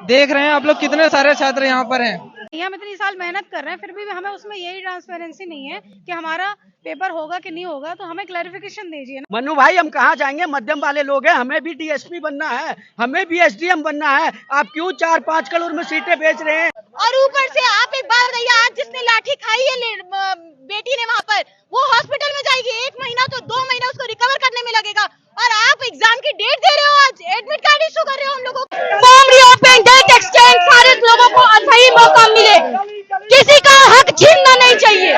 देख रहे हैं आप लोग कितने सारे छात्र यहाँ पर हैं। हम इतनी साल मेहनत कर रहे हैं, फिर भी हमें उसमें यही ट्रांसपेरेंसी नहीं है कि हमारा पेपर होगा कि नहीं होगा, तो हमें क्लैरिफिकेशन दीजिए ना। मनु भाई, हम कहाँ जाएंगे? मध्यम वाले लोग हैं, हमें भी डीएसपी बनना है, हमें भी एसडीएम बनना है। आप क्यों 4-5 करोड़ में सीटें बेच रहे हैं? और ऊपर से आप एक बात बताइए, आज जिसने लाठी खाई है बेटी ने वहाँ पर, वो हॉस्पिटल में जाएगी 1 महीना तो 2 महीना उसको रिकवर करने में लगेगा, और आप एग्जाम की डेट दे रहे हो, आज एडमिट कार्ड इशू कर रहे हो हम लोगों को। फॉर्म रीओपन, डेट एक्सटेंड, सारे लोगों को सही मौका मिले, किसी का हक छीनना नहीं चाहिए।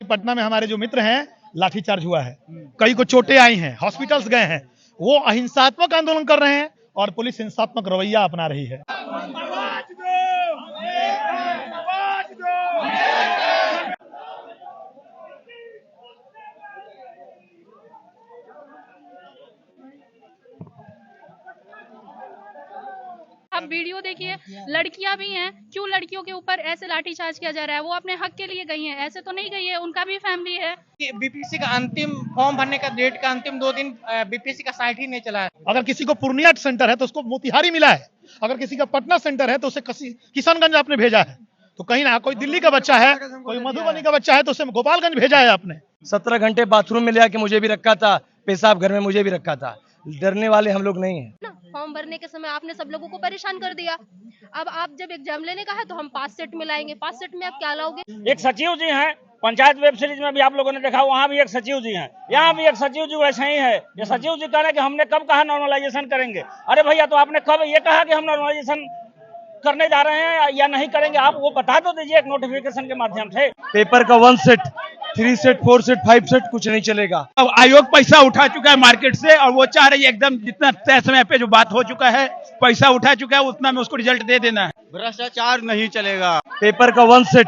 पटना में हमारे जो मित्र हैं, लाठीचार्ज हुआ है, कई को चोटें आई हैं, हॉस्पिटल्स गए हैं, वो अहिंसात्मक आंदोलन कर रहे हैं और पुलिस हिंसात्मक रवैया अपना रही है। आप वीडियो देखिए, लड़कियां भी हैं, क्यों लड़कियों के ऊपर ऐसे लाठीचार्ज किया जा रहा है? वो अपने हक के लिए गई हैं, ऐसे तो नहीं गई है, उनका भी फैमिली है। बीपीएससी का अंतिम फॉर्म भरने का डेट का अंतिम 2 दिन बीपीएससी का साइट ही नहीं चला है। अगर किसी को पूर्णिया सेंटर है तो उसको मोतिहारी मिला है, अगर किसी का पटना सेंटर है तो उसे किशनगंज आपने भेजा है, तो कहीं ना कोई दिल्ली का बच्चा है, कोई मधुबनी का बच्चा है तो उसे गोपालगंज भेजा है आपने। 17 घंटे बाथरूम में लिया कि मुझे भी रखा था, पेशाब घर में मुझे भी रखा था। डरने वाले हम लोग नहीं हैं। फॉर्म भरने के समय आपने सब लोगों को परेशान कर दिया। अब आप जब एग्जाम लेने का है तो हम 5 सेट में लाएंगे, 5 सेट में आप क्या लाओगे? एक सचिव जी हैं, पंचायत वेब सीरीज में भी आप लोगों ने देखा, वहाँ भी एक सचिव जी हैं, यहाँ भी एक सचिव जी वैसे ही है। ये सचिव जी कह रहे हैं कि हमने कब कहा नॉर्मलाइजेशन करेंगे। अरे भैया, तो आपने कब ये कहा कि हम नॉर्मलाइजेशन करने जा रहे हैं या नहीं करेंगे? आप वो बता तो दीजिए एक नोटिफिकेशन के माध्यम से। पेपर का 1 सेट, 3 सेट, 4 सेट, 5 सेट कुछ नहीं चलेगा। अब आयोग पैसा उठा चुका है मार्केट से, और वो चाह रही है एकदम जितना तय समय पे जो बात हो चुका है, पैसा उठा चुका है, उतना में उसको रिजल्ट दे देना है। भ्रष्टाचार नहीं चलेगा। पेपर का 1 सेट,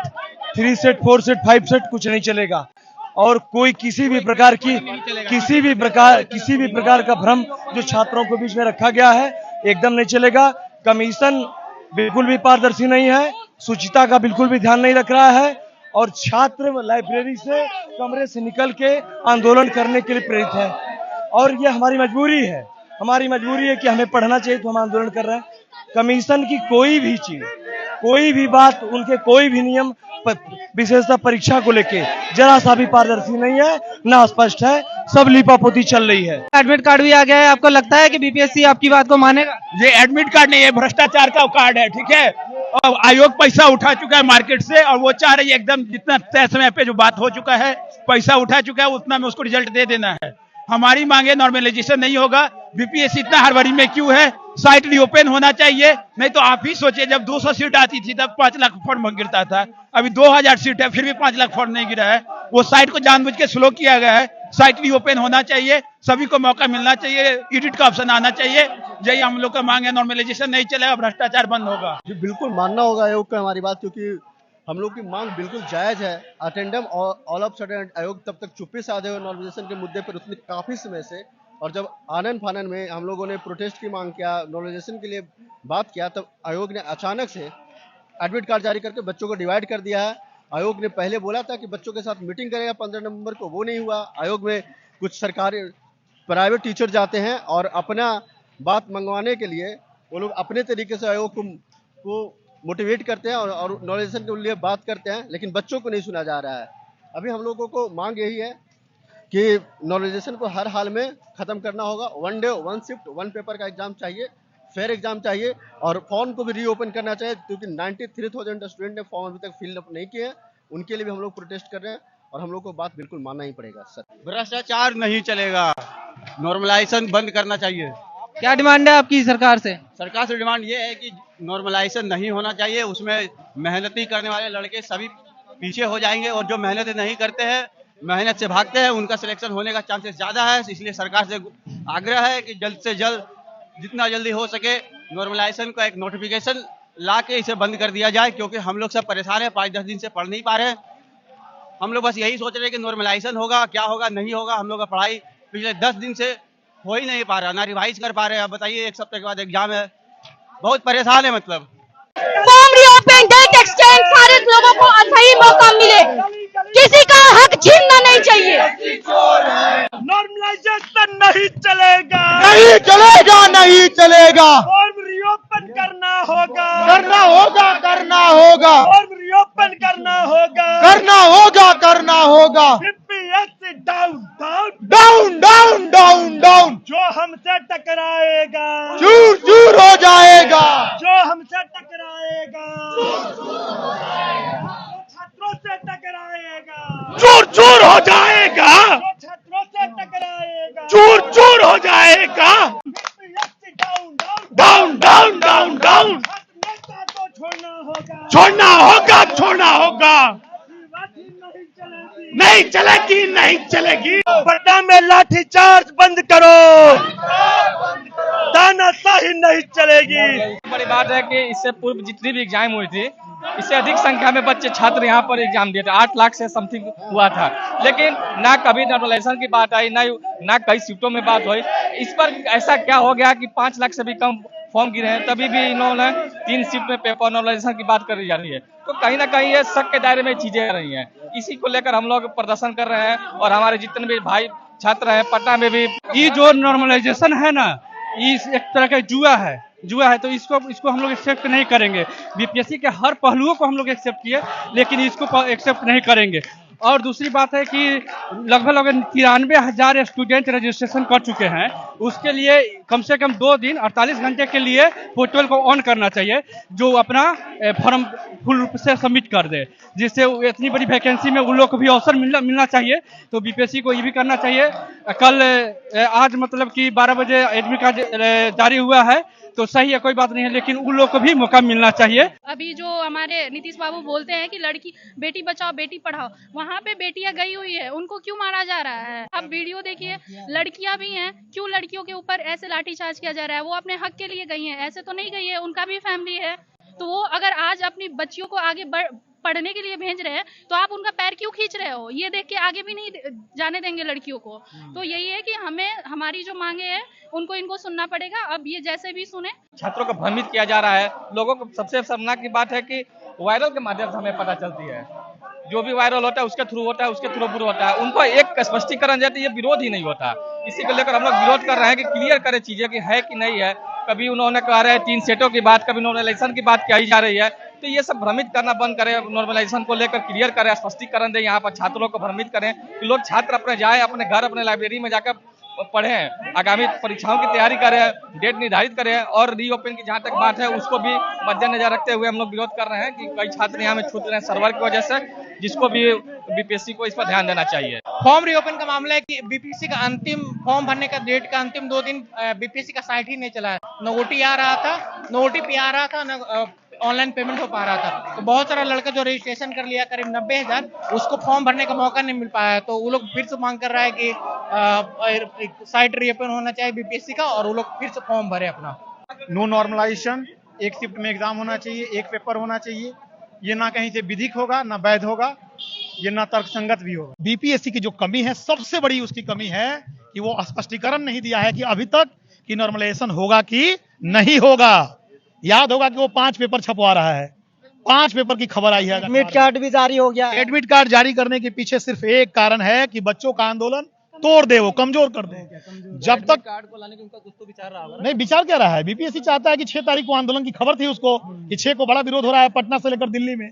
3 सेट, 4 सेट, 5 सेट कुछ नहीं चलेगा। और कोई किसी भी प्रकार का भ्रम जो छात्रों के बीच में रखा गया है, एकदम नहीं चलेगा। कमीशन बिल्कुल भी पारदर्शी नहीं है, शुचिता का बिल्कुल भी ध्यान नहीं रख रहा है, और छात्र लाइब्रेरी से, कमरे से निकल के आंदोलन करने के लिए प्रेरित है। और ये हमारी मजबूरी है, कि हमें पढ़ना चाहिए तो हम आंदोलन कर रहे हैं। कमीशन की कोई भी चीज, कोई भी बात, उनके कोई भी नियम, विशेषतः परीक्षा को लेके जरा सा भी पारदर्शी नहीं है, ना स्पष्ट है, सब लीपापोती चल रही है। एडमिट कार्ड भी आ गया है, आपको लगता है कि बीपीएससी आपकी बात को मानेगा? ये एडमिट कार्ड नहीं है, भ्रष्टाचार का कार्ड है, ठीक है। और आयोग पैसा उठा चुका है मार्केट से, और वो चाह रही है एकदम जितना तय समय पे जो बात हो चुका है, पैसा उठा चुका है, उतना में उसको रिजल्ट दे देना है। हमारी मांगे नॉर्मलाइजेशन नहीं होगा। बीपीएससी इतना हड़बड़ी में क्यों है? साइट रीओपन होना चाहिए। नहीं तो आप ही सोचिए, जब 200 सीट आती थी तब 5 लाख फॉर्म गिरता था, अभी 2000 सीट है फिर भी 5 लाख फॉर्म नहीं गिरा है। वो साइट को जानबूझ के स्लो किया गया है। साइट रीओपन होना चाहिए, सभी को मौका मिलना चाहिए, एडिट का ऑप्शन आना चाहिए। यही हम लोग का मांग है। नॉर्मलाइजेशन नहीं चलेगा, भ्रष्टाचार बंद होगा। जी बिल्कुल मानना होगा आयोग का हमारी बात, क्योंकि हम लोग की मांग बिल्कुल जायज है। अटेंडम ऑल ऑफ सडन आयोग तब तक चुप्पी साधे हुए नॉर्मलाइजेशन के मुद्दे पर उतनी काफी समय से, और जब आनन फानन में हम लोगों ने प्रोटेस्ट की मांग किया, नॉर्मलाइजेशन के लिए बात किया, तब आयोग ने अचानक से एडमिट कार्ड जारी करके बच्चों को डिवाइड कर दिया है। आयोग ने पहले बोला था कि बच्चों के साथ मीटिंग करेगा 15 नवंबर को, वो नहीं हुआ। आयोग में कुछ सरकारी प्राइवेट टीचर जाते हैं और अपना बात मंगवाने के लिए वो लोग अपने तरीके से आयोग को मोटिवेट करते हैं और नॉर्मलाइजेशन के लिए बात करते हैं, लेकिन बच्चों को नहीं सुना जा रहा है। अभी हम लोगों को मांग यही है कि नॉर्मलाइजेशन को हर हाल में खत्म करना होगा। 1 डे 1 शिफ्ट 1 पेपर का एग्जाम चाहिए, फेयर एग्जाम चाहिए, और फॉर्म को भी रीओपन करना चाहिए, क्योंकि 93,000 स्टूडेंट ने फॉर्म अभी तक फिल अप नहीं किए हैं। उनके लिए भी हम लोग प्रोटेस्ट कर रहे हैं, और हम लोग को बात बिल्कुल मानना ही पड़ेगा। सर, भ्रष्टाचार नहीं चलेगा, नॉर्मलाइजेशन बंद करना चाहिए। क्या डिमांड है आपकी सरकार से? सरकार से डिमांड ये है कि नॉर्मलाइजेशन नहीं होना चाहिए, उसमें मेहनती करने वाले लड़के सभी पीछे हो जाएंगे, और जो मेहनत नहीं करते हैं, मेहनत से भागते हैं, उनका सिलेक्शन होने का चांसेस ज्यादा है। इसलिए सरकार से आग्रह है कि जल्द से जल्द, जितना जल्दी हो सके, नॉर्मलाइजेशन का एक नोटिफिकेशन ला के इसे बंद कर दिया जाए, क्योंकि हम लोग सब परेशान हैं, 5-10 दिन से पढ़ नहीं पा रहे हैं। हम लोग बस यही सोच रहे हैं कि नॉर्मलाइजेशन होगा, क्या होगा, नहीं होगा। हम लोग का पढ़ाई पिछले 10 दिन से हो ही नहीं पा रहा, ना रिवाइज कर पा रहे हैं। अब बताइए, 1 हफ्ते के बाद एग्जाम है, बहुत परेशान है। मतलब फॉर्म रीओपन, डेट एक्सटेंड, सारे लोगों को सही मौका मिले, किसी का हक छीनना नहीं चाहिए। नॉर्मलाइजेशन नहीं चलेगा, नहीं चलेगा। फॉर्म रीओपन करना होगा, करना होगा, करना होगा, फॉर्म रीओपन करना होगा, करना होगा, करना होगा। BPSC down down down down down down, जो हमसे टकराएगा चूर चूर हो जाएगा, जो हमसे टकराएगा छात्रों से टकराएगा, चूर चूर हो जाएगा, जो छात्रों से टकराएगा, चूर चूर हो जाएगा। BPSC down down down down down down, छात्र नेता को छोड़ना होगा, छोड़ना होगा, छोड़ना होगा। लाठी नहीं चलेगी, नहीं चलेगी, नहीं चलेगी। पटना में लाठीचार्ज बंद करो, तानाशाही नहीं चलेगी। बड़ी बात है कि इससे पूर्व जितनी भी एग्जाम हुई थी, इससे अधिक संख्या में बच्चे छात्र यहाँ पर एग्जाम दिए थे। 8 लाख से समथिंग हुआ था, लेकिन ना कभी नॉर्मलाइजेशन की बात आई, ना कई सीटों में बात हुई। इस पर ऐसा क्या हो गया कि 5 लाख से भी कम फॉर्म गिरे हैं, तभी भी इन्होंने 3 सीट में पेपर नॉर्मलाइजेशन की बात करी जा रही है। तो कहीं ना कहीं ये शक के दायरे में चीजें आ रही हैं। इसी को लेकर हम लोग प्रदर्शन कर रहे हैं और हमारे जितने भी भाई छात्र हैं पटना में भी। ये जो नॉर्मलाइजेशन है ना, ये एक तरह का जुआ है, तो इसको हम लोग एक्सेप्ट नहीं करेंगे। बीपीएससी के हर पहलुओं को हम लोग एक्सेप्ट किए, लेकिन इसको एक्सेप्ट नहीं करेंगे। और दूसरी बात है कि लगभग 93,000 स्टूडेंट रजिस्ट्रेशन कर चुके हैं। उसके लिए कम से कम 2 दिन 48 घंटे के लिए पोर्टल को ऑन करना चाहिए, जो अपना फॉर्म फुल रूप से सबमिट कर दे, जिससे इतनी बड़ी वैकेंसी में उन लोग को भी अवसर मिलना चाहिए। तो बीपीएससी को ये भी करना चाहिए। कल आज मतलब कि 12 बजे एडमिट कार्ड जारी हुआ है, तो सही है, कोई बात नहीं है, लेकिन उन लोग को भी मौका मिलना चाहिए। अभी जो हमारे नीतीश बाबू बोलते हैं कि लड़की बेटी बचाओ बेटी पढ़ाओ, वहाँ पे बेटियां गई हुई है, उनको क्यों मारा जा रहा है? अब वीडियो देखिए, लड़कियां भी हैं, क्यों लड़कियों के ऊपर ऐसे लाठीचार्ज किया जा रहा है? वो अपने हक के लिए गई हैं, ऐसे तो नहीं गई है, उनका भी फैमिली है। तो वो अगर आज अपनी बच्चियों को आगे पढ़ने के लिए भेज रहे हैं, तो आप उनका पैर क्यों खींच रहे हो? ये देख के आगे भी नहीं जाने देंगे लड़कियों को। तो यही है कि हमारी जो मांगे हैं उनको इनको सुनना पड़ेगा। अब ये जैसे भी सुने। छात्रों को भ्रमित किया जा रहा है। लोगों को सबसे शर्मनाक की बात है कि वायरल के माध्यम से हमें पता चलती है, जो भी वायरल होता है उसके थ्रू होता है, उसके थ्रू होता है। उनको एक स्पष्टीकरण जाती है, ये विरोध ही नहीं होता। इसी को लेकर हम लोग विरोध कर रहे हैं कि क्लियर करें चीजें कि है कि नहीं है। कभी उन्होंने कहा रहे 3 सेटों की बात, कभी नॉर्मलाइजेशन की बात कही जा रही है। तो ये सब भ्रमित करना बंद करें, नॉर्मलाइजेशन को लेकर क्लियर करें, स्पष्टीकरण दें। यहाँ पर छात्रों को भ्रमित करें कि लोग छात्र अपने जाए, अपने घर, अपने लाइब्रेरी में जाकर पढ़ें, आगामी परीक्षाओं की तैयारी करें, डेट निर्धारित करें। और रीओपन की जहाँ तक बात है उसको भी मद्देनजर रखते हुए हम लोग विरोध कर रहे हैं कि कई छात्र यहाँ में छूट रहे हैं सर्वर की वजह से, जिसको भी बीपीएससी को इस पर ध्यान देना चाहिए। फॉर्म रीओपन का मामला है कि बीपीएससी का अंतिम फॉर्म भरने का डेट का अंतिम 2 दिन बीपीएससी का साइट ही नहीं चला है। न ओटी आ रहा था, न ओटीपी आ रहा था, न ऑनलाइन पेमेंट हो पा रहा था। तो बहुत सारा लड़का जो रजिस्ट्रेशन कर लिया करीब 90,000, उसको फॉर्म भरने का मौका नहीं मिल पाया है। तो वो लोग फिर से मांग कर रहा है कि साइट रीओपन होना चाहिए बीपीएससी का और वो लोग फिर से फॉर्म भरे अपना। नो नॉर्मलाइजेशन, एक शिफ्ट में एग्जाम होना चाहिए, एक पेपर होना चाहिए। ये ना कहीं से विधिक होगा, ना वैध होगा, ये ना तर्कसंगत भी होगा। बीपीएससी की जो कमी है, सबसे बड़ी उसकी कमी है कि वो स्पष्टीकरण नहीं दिया है कि अभी तक कि नॉर्मलाइजेशन होगा कि नहीं होगा। याद होगा कि वो 5 पेपर छपवा रहा है, 5 पेपर की खबर आई है। एडमिट कार्ड भी जारी हो गया। एडमिट कार्ड जारी करने के पीछे सिर्फ एक कारण है कि बच्चों का आंदोलन तोड़ दे, वो कमजोर कर दे। जब तक कार्ड को लाने की उनका कुछ तो विचार रहा होगा। नहीं, विचार क्या रहा है? बीपीएससी चाहता है कि 6 तारीख को आंदोलन की खबर थी उसको कि 6 को बड़ा विरोध हो रहा है पटना से लेकर दिल्ली में,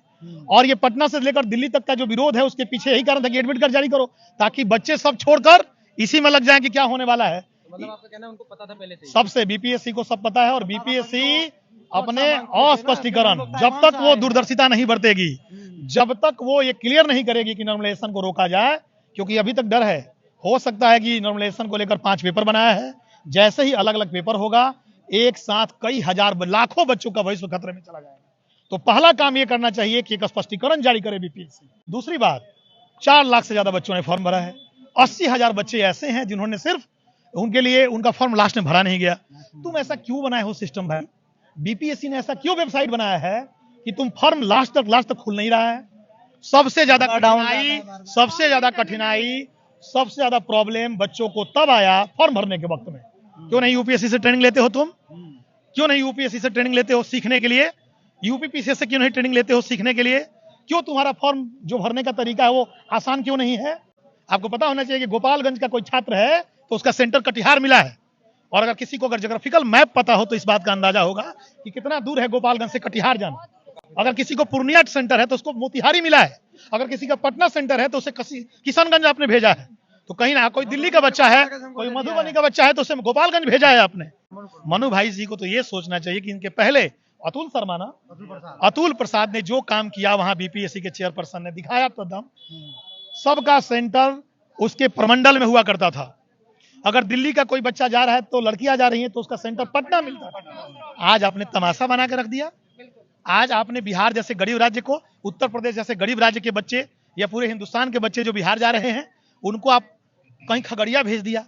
और ये पटना से लेकर दिल्ली तक का जो विरोध है उसके पीछे यही कारण था कि एडमिट कार्ड जारी करो, ताकि बच्चे सब छोड़कर इसी में लग जाए कि क्या होने वाला है। मतलब आपका कहना है उनको पता था पहले से? सबसे बीपीएससी को सब पता है, और बीपीएससी अपने अस्पष्टीकरण, जब तक वो दूरदर्शिता नहीं बरतेगी, जब तक वो ये क्लियर नहीं करेगी कि नॉर्मलाइजेशन को रोका जाए, क्योंकि अभी तक डर है, हो सकता है कि नॉर्मलाइजेशन को लेकर 5 पेपर बनाया है, जैसे ही अलग अलग पेपर होगा, एक साथ कई हजार लाखों बच्चों का भविष्य खतरे में चला जाएगा। तो पहला काम ये करना चाहिए कि एक स्पष्टीकरण जारी करे बीपीएससी। दूसरी बात, 4 लाख से ज्यादा बच्चों ने फॉर्म भरा है, 80,000 बच्चे ऐसे हैं जिन्होंने सिर्फ उनके लिए उनका फॉर्म लास्ट में भरा नहीं गया। तुम ऐसा क्यों बनाए हो सिस्टम भाई? बीपीएससी ने ऐसा क्यों वेबसाइट बनाया है कि तुम फॉर्म लास्ट तक खुल नहीं रहा है? सबसे ज्यादा कठिनाई, सबसे ज्यादा प्रॉब्लम बच्चों को तब आया फॉर्म भरने के वक्त में। क्यों नहीं यूपीएससी से ट्रेनिंग लेते हो तुम? क्यों नहीं यूपीएससी से ट्रेनिंग लेते हो सीखने के लिए? यूपीपीसीएस से क्यों नहीं ट्रेनिंग लेते हो सीखने के लिए? क्यों तुम्हारा फॉर्म जो भरने का तरीका है वो आसान क्यों नहीं है? आपको पता होना चाहिए कि गोपालगंज का कोई छात्र है तो उसका सेंटर कटिहार मिला है, और अगर किसी को अगर ज्योग्राफिकल मैप पता हो तो इस बात का अंदाजा होगा कि कितना दूर है गोपालगंज से कटिहार जाना। अगर किसी को पूर्णिया सेंटर है तो उसको मोतिहारी मिला है, अगर किसी का पटना सेंटर है तो उसे किशनगंज आपने भेजा है। तो कहीं ना कोई दिल्ली का बच्चा है, कोई मधुबनी का बच्चा है तो उसे गोपालगंज भेजा है आपने। मनु भाई जी को तो ये सोचना चाहिए कि इनके पहले अतुल प्रसाद ने जो काम किया वहां बीपीएससी के चेयरपर्सन ने दिखाया तो दम। सबका सेंटर उसके प्रमंडल में हुआ करता था। अगर दिल्ली का कोई बच्चा जा रहा है तो लड़कियां जा रही हैं तो उसका सेंटर पटना मिलता था। आज आपने तमाशा बना के रख दिया। आज आपने बिहार जैसे गरीब राज्य को, उत्तर प्रदेश जैसे गरीब राज्य के बच्चे या पूरे हिंदुस्तान के बच्चे जो बिहार जा रहे हैं उनको आप कहीं खगड़िया भेज दिया,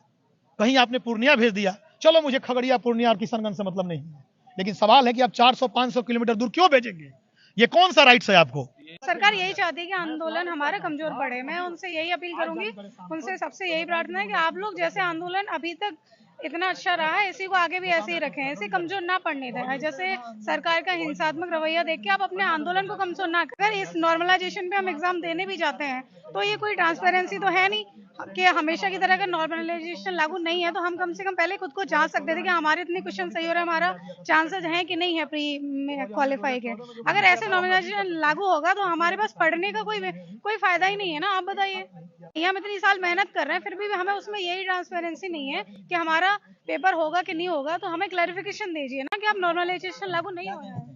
कहीं आपने पूर्णिया भेज दिया। चलो मुझे खगड़िया, पूर्णिया और किशनगंज से मतलब नहीं है, लेकिन सवाल है कि आप 400-500 किलोमीटर दूर क्यों भेजेंगे? ये कौन सा राइट्स है आपको? सरकार यही चाहती है कि आंदोलन हमारा कमजोर पड़े। मैं उनसे यही अपील करूंगी, उनसे सबसे यही प्रार्थना है कि आप लोग जैसे आंदोलन अभी तक इतना अच्छा रहा है इसी को आगे भी ऐसे ही रखें, ऐसे कमजोर ना पड़ने दें। जैसे सरकार का हिंसात्मक रवैया देख के आप अपने आंदोलन को कमजोर ना कर। इस नॉर्मलाइजेशन पे हम एग्जाम देने भी जाते हैं तो ये कोई ट्रांसपेरेंसी तो है नहीं कि हमेशा की तरह का नॉर्मलाइजेशन लागू नहीं है तो हम कम से कम पहले खुद को जांच सकते थे कि हमारे इतने क्वेश्चन सही हो रहे हैं, हमारा चांसेस हैं कि नहीं है प्री क्वालिफाई के। अगर ऐसे नॉर्मलाइजेशन लागू होगा तो हमारे पास पढ़ने का कोई फायदा ही नहीं है ना। आप बताइए, हम इतनी साल मेहनत कर रहे हैं फिर भी हमें उसमें यही ट्रांसपेरेंसी नहीं है कि हमारा पेपर होगा कि नहीं होगा, तो हमें क्लैरिफिकेशन दीजिए ना कि अब नॉर्मलाइजेशन लागू नहीं हो रहा है।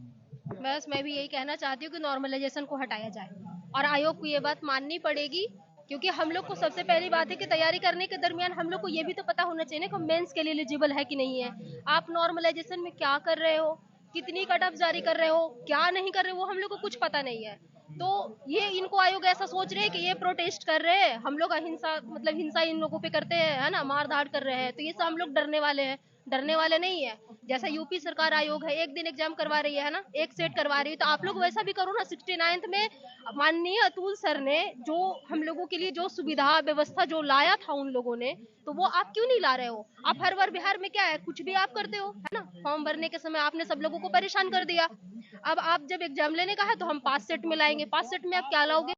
बस मैं भी यही कहना चाहती हूँ कि नॉर्मलाइजेशन को हटाया जाए और आयोग को ये बात माननी पड़ेगी, क्योंकि हम लोग को सबसे पहली बात है कि तैयारी करने के दरमियान हम लोग को ये भी तो पता होना चाहिए ना कि मेंस के लिए एलिजिबल है कि नहीं है। आप नॉर्मलाइजेशन में क्या कर रहे हो, कितनी कट ऑफ जारी कर रहे हो, क्या नहीं कर रहे हो, वो हम लोग को कुछ पता नहीं है। तो ये इनको आयोग ऐसा सोच रहे हैं कि ये प्रोटेस्ट कर रहे हैं, हम लोग हिंसा इन लोगों पे करते हैं, है ना, मार धाड़ कर रहे हैं, तो ये सब हम लोग डरने वाले हैं। डरने वाले नहीं है। जैसा यूपी सरकार आयोग है, एक दिन एग्जाम करवा रही है ना, एक सेट करवा रही है, तो आप लोग वैसा भी करो ना। 69th में माननीय अतुल सर ने जो हम लोगों के लिए जो सुविधा व्यवस्था जो लाया था उन लोगों ने, तो वो आप क्यों नहीं ला रहे हो? आप हर बार बिहार में क्या है, कुछ भी आप करते हो, है ना। फॉर्म भरने के समय आपने सब लोगों को परेशान कर दिया। अब आप जब एग्जाम लेने का है तो हम 5 सेट में लाएंगे। 5 सेट में आप क्या लाओगे,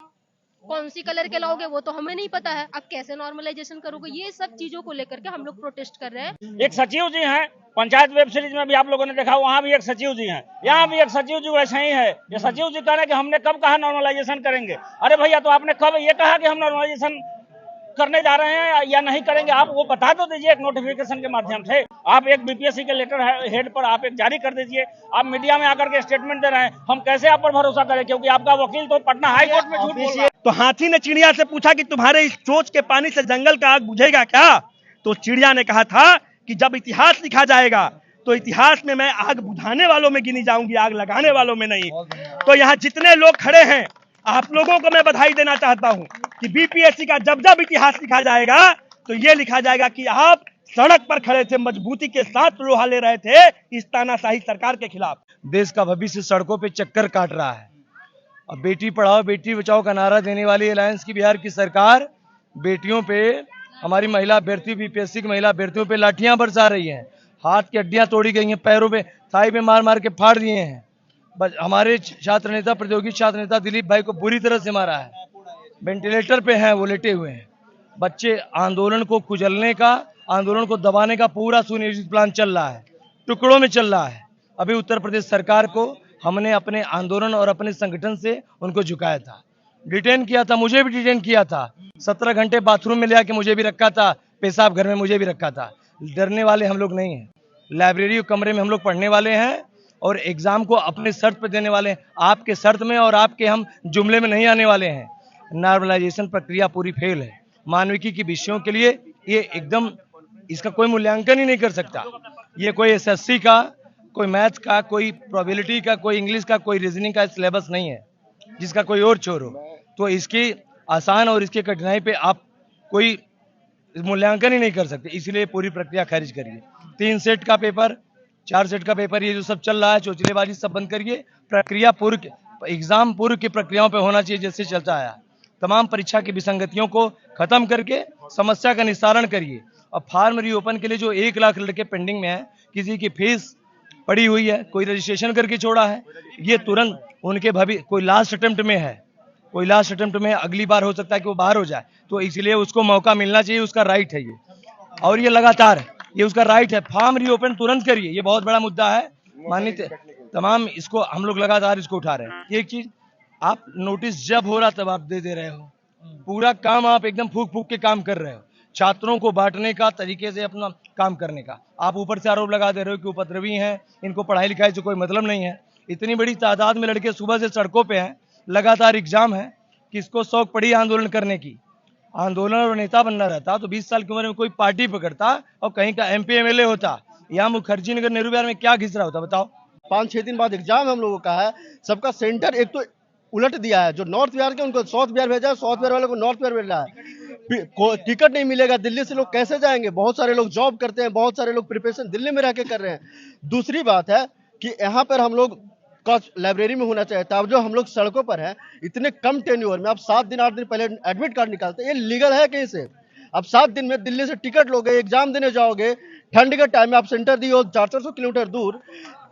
कौन सी कलर के लाओगे, वो तो हमें नहीं पता है। अब कैसे नॉर्मलाइजेशन करोगे? ये सब चीजों को लेकर के हम लोग प्रोटेस्ट कर रहे हैं। एक सचिव जी हैं, पंचायत वेब सीरीज में भी आप लोगों ने देखा, वहाँ भी एक सचिव जी हैं, यहाँ भी एक सचिव जी वैसे ही है। ये सचिव जी कह रहे हैं कि हमने कब कहा नॉर्मलाइजेशन करेंगे। अरे भैया, तो आपने कब ये कहा कि हम नॉर्मलाइजेशन करने जा रहे हैं या नहीं करेंगे? आप वो बता तो दीजिए एक नोटिफिकेशन के माध्यम से। आप एक बीपीएससी के लेटर हेड पर आप एक जारी कर दीजिए। आप मीडिया में आकर के स्टेटमेंट दे रहे हैं, हम कैसे आप पर भरोसा करें? क्योंकि आपका वकील तो पटना हाई कोर्ट में झूठ बोल रहा है। तो हाथी ने चिड़िया से पूछा कि तुम्हारे इस चोंच के पानी से जंगल का आग बुझेगा क्या? तो चिड़िया ने कहा था कि जब इतिहास लिखा जाएगा तो इतिहास में मैं आग बुझाने वालों में गिनी जाऊंगी, आग लगाने वालों में नहीं। तो यहाँ जितने लोग खड़े हैं, आप लोगों को मैं बधाई देना चाहता हूं कि बीपीएससी का जब जब इतिहास लिखा जाएगा तो ये लिखा जाएगा कि आप सड़क पर खड़े थे, मजबूती के साथ लोहा ले रहे थे इस तानाशाही सरकार के खिलाफ। देश का भविष्य सड़कों पे चक्कर काट रहा है। अब बेटी पढ़ाओ बेटी बचाओ का नारा देने वाली अलायंस की बिहार की सरकार बेटियों पे, हमारी महिला अभ्यर्थी बीपीएससी की महिला अभ्यर्थियों पे लाठियां बरसा रही हैं, हाथ की हड्डियां तोड़ी गई हैं, पैरों पे थाई पे मार मार के फाड़ दिए हैं। हमारे छात्र नेता, प्रतियोगी छात्र नेता दिलीप भाई को बुरी तरह से मारा है, वेंटिलेटर पे हैं, वो लेटे हुए हैं। बच्चे, आंदोलन को कुचलने का, आंदोलन को दबाने का पूरा सुनियोजित प्लान चल रहा है, टुकड़ों में चल रहा है। अभी उत्तर प्रदेश सरकार को हमने अपने आंदोलन और अपने संगठन से उनको झुकाया था, डिटेन किया था, मुझे भी डिटेन किया था, 17 घंटे बाथरूम में ले आके मुझे भी रखा था, पेशाब घर में मुझे भी रखा था। डरने वाले हम लोग नहीं हैं। लाइब्रेरी कमरे में हम लोग पढ़ने वाले हैं और एग्जाम को अपने शर्त पे देने वाले हैं, आपके शर्त में और आपके हम जुमले में नहीं आने वाले हैं। नॉर्मलाइजेशन प्रक्रिया पूरी फेल है। मानविकी की विषयों के लिए ये एकदम, इसका कोई मूल्यांकन ही नहीं कर सकता। ये कोई एसएससी का, कोई मैथ्स का, कोई प्रोबेबिलिटी का, कोई इंग्लिश का, कोई रीजनिंग का सिलेबस नहीं है जिसका कोई और छोर हो। तो इसकी आसान और इसकी कठिनाई पे आप कोई मूल्यांकन ही नहीं कर सकते, इसलिए पूरी प्रक्रिया खारिज करिए। 3 सेट का पेपर, 4 सेट का पेपर, ये जो सब चल रहा है चोचलेबाजी सब बंद करिए। प्रक्रिया पूर्व, एग्जाम पूर्व की प्रक्रियाओं पे होना चाहिए जैसे चलता आया। तमाम परीक्षा की विसंगतियों को खत्म करके समस्या का निस्तारण करिए। और फार्म रीओपन के लिए जो 1 लाख लड़के पेंडिंग में है, किसी की फीस पड़ी हुई है, कोई रजिस्ट्रेशन करके छोड़ा है, ये तुरंत उनके कोई लास्ट अटेम्प्ट में है, कोई लास्ट अटेम्प्ट में, अगली बार हो सकता है कि वो बाहर हो जाए, तो इसलिए उसको मौका मिलना चाहिए, उसका राइट है ये। और ये लगातार ये उसका राइट है। फार्म रीओपन तुरंत करिए, ये बहुत बड़ा मुद्दा है। माननीय तमाम इसको हम लोग लगातार इसको उठा रहे हैं। एक चीज, आप नोटिस जब हो रहा तब आप दे रहे हो, पूरा काम आप एकदम फूक फूक के काम कर रहे हो, छात्रों को बांटने का, तरीके से अपना काम करने का। आप ऊपर से आरोप लगा दे रहे हो कि उपद्रवी हैं, इनको पढ़ाई लिखाई से कोई मतलब नहीं है। इतनी बड़ी तादाद में लड़के सुबह से सड़कों पे हैं, लगातार एग्जाम है, किसको शौक पड़ी आंदोलन करने की, आंदोलन और नेता बनना रहता तो 20 साल की उम्र में कोई पार्टी पकड़ता और कहीं का MP MLA होता। यहाँ मुखर्जी नगर नेहरू बिहार में क्या घिस रहा होता बताओ। 5-6 दिन बाद एग्जाम हम लोगों का है, सबका सेंटर एक तो उलट दिया है, जो नॉर्थ बिहार के उनको साउथ बिहार भेजा है, साउथ बिहार वाले को नॉर्थ बिहार भेजा है। टिकट नहीं मिलेगा, दिल्ली से लोग कैसे जाएंगे? बहुत सारे लोग जॉब करते हैं, बहुत सारे लोग प्रिपरेशन दिल्ली में रह के कर रहे हैं। दूसरी बात है कि यहाँ पर हम लोग का लाइब्रेरी में होना चाहिए था, अब जो हम लोग सड़कों पर हैं, इतने कम टेन्योर में आप 7 दिन 8 दिन पहले एडमिट कार्ड निकालते हैं, ये लीगल है कहीं से? अब 7 दिन में दिल्ली से टिकट लोगे, एग्जाम देने जाओगे, ठंड के टाइम में आप सेंटर दिए हो 400 किलोमीटर दूर।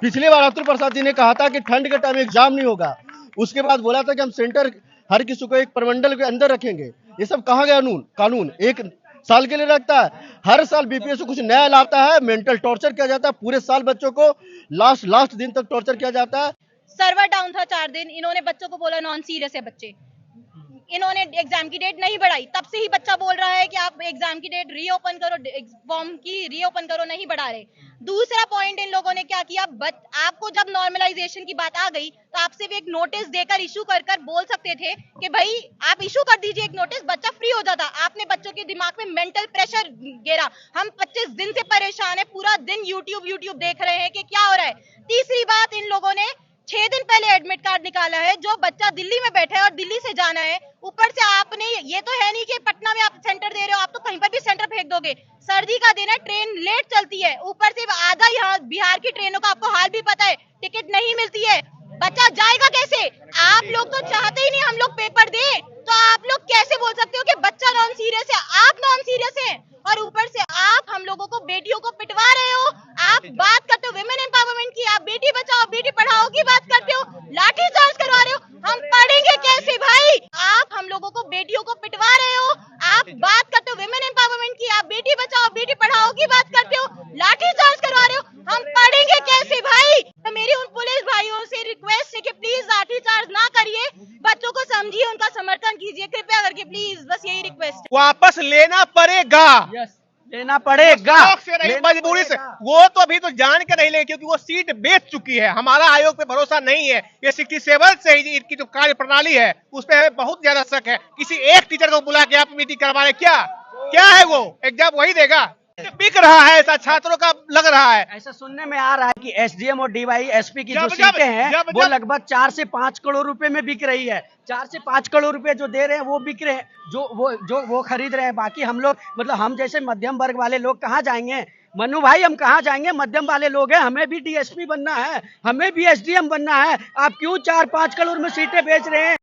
पिछली बार अतुल प्रसाद जी ने कहा था कि ठंड के टाइम में एग्जाम नहीं होगा, उसके बाद बोला था कि हम सेंटर हर किसी को एक प्रमंडल के अंदर रखेंगे। ये सब कहाँ गया कानून? 1 साल के लिए रखता है, हर साल BPSC कुछ नया लाता है, मेंटल टॉर्चर किया जाता है, पूरे साल बच्चों को लास्ट दिन तक टॉर्चर किया जाता है। सर्वर डाउन था 4 दिन, इन्होंने बच्चों को बोला नॉन सीरियस है बच्चे, इन्होंने एग्जाम की डेट नहीं बढ़ाई, तब से ही बच्चा बोल रहा है कि आप एग्जाम की डेट रीओपन करो, फॉर्म की रीओपन करो, नहीं बढ़ा रहे। दूसरा पॉइंट इन लोगों ने क्या किया, आपको जब नॉर्मलाइजेशन की बात आ गई तो आपसे भी एक नोटिस देकर इशू कर बोल सकते थे कि भाई आप इशू कर दीजिए एक नोटिस, बच्चा फ्री हो जाता। आपने बच्चों के दिमाग में मेंटल प्रेशर घेरा। हम 25 दिन से परेशान है, पूरा दिन यूट्यूब देख रहे हैं कि क्या हो रहा है। तीसरी बात, इन लोगों ने 6 दिन पहले एडमिट कार्ड निकाला है, जो बच्चा दिल्ली में बैठा है और दिल्ली से जाना है। ऊपर से आपने ये तो है नहीं कि पटना में आप सेंटर दे रहे हो, आप तो कहीं पर भी सेंटर फेंक दोगे। सर्दी का दिन है, ट्रेन लेट चलती है, ऊपर से आधा यहाँ बिहार की ट्रेनों का आपको हाल भी पता है, टिकट नहीं मिलती है, बच्चा जाएगा कैसे? आप लोग तो चाहते ही नहीं हम लोग पेपर दे, तो आप लोग कैसे बोल सकते हो कि बच्चा नॉन सीरियस है? आप नॉन सीरियस है और ऊपर से आप हम लोगों को, बेटियों को पिटवा रहे हो। आप बात करते हो विमेन एम्पावरमेंट की, आप बेटी बचाओ बेटी पढ़ाओ की बात करते हो, लाठी चार्ज करवा रहे हो। हम पढ़ेंगे कैसे भाई? आप हम लोगों को, बेटियों को पिटवा रहे हो। आप बात करते हो विमेन एम्पावरमेंट की, आप बेटी बचाओ बेटी पढ़ाओ की बात करते हो, लाठी चार्ज करवा रहे हो। हम पढ़ेंगे कैसे भाई? तो मेरी उन पुलिस भाइयों से रिक्वेस्ट है कि प्लीज लाठी चार्ज ना करिए, बच्चों को समझिए, उनका समर्थन कीजिए कृपया करके, प्लीज, बस यही रिक्वेस्ट है। वापस लेना पड़ेगा, लेना पड़ेगा, मजबूरी से। वो तो अभी तो जान के नहीं ले, क्योंकि वो सीट बेच चुकी है। हमारा आयोग पे भरोसा नहीं है, ये 67 से ही इनकी जो कार्य प्रणाली है उस पर हमें बहुत ज्यादा शक है। किसी एक टीचर को बुला के आप मीटिंग करवा रहे, क्या है वो? एग्जाम वही देगा? बिक रहा है ऐसा छात्रों का लग रहा है। ऐसा सुनने में आ रहा है कि SDM और DYSP की जो सीटें हैं वो लगभग 4 से 5 करोड़ रुपए में बिक रही है। 4 से 5 करोड़ रुपए जो दे रहे हैं वो बिक रहे हैं, जो खरीद रहे हैं। बाकी हम लोग, मतलब हम जैसे मध्यम वर्ग वाले लोग कहाँ जाएंगे? मनु भाई, हम कहाँ जाएंगे? मध्यम वाले लोग हैं, हमें भी DSP बनना है, हमें भी SDM बनना है। आप क्यों 4-5 करोड़ में सीटें बेच रहे हैं?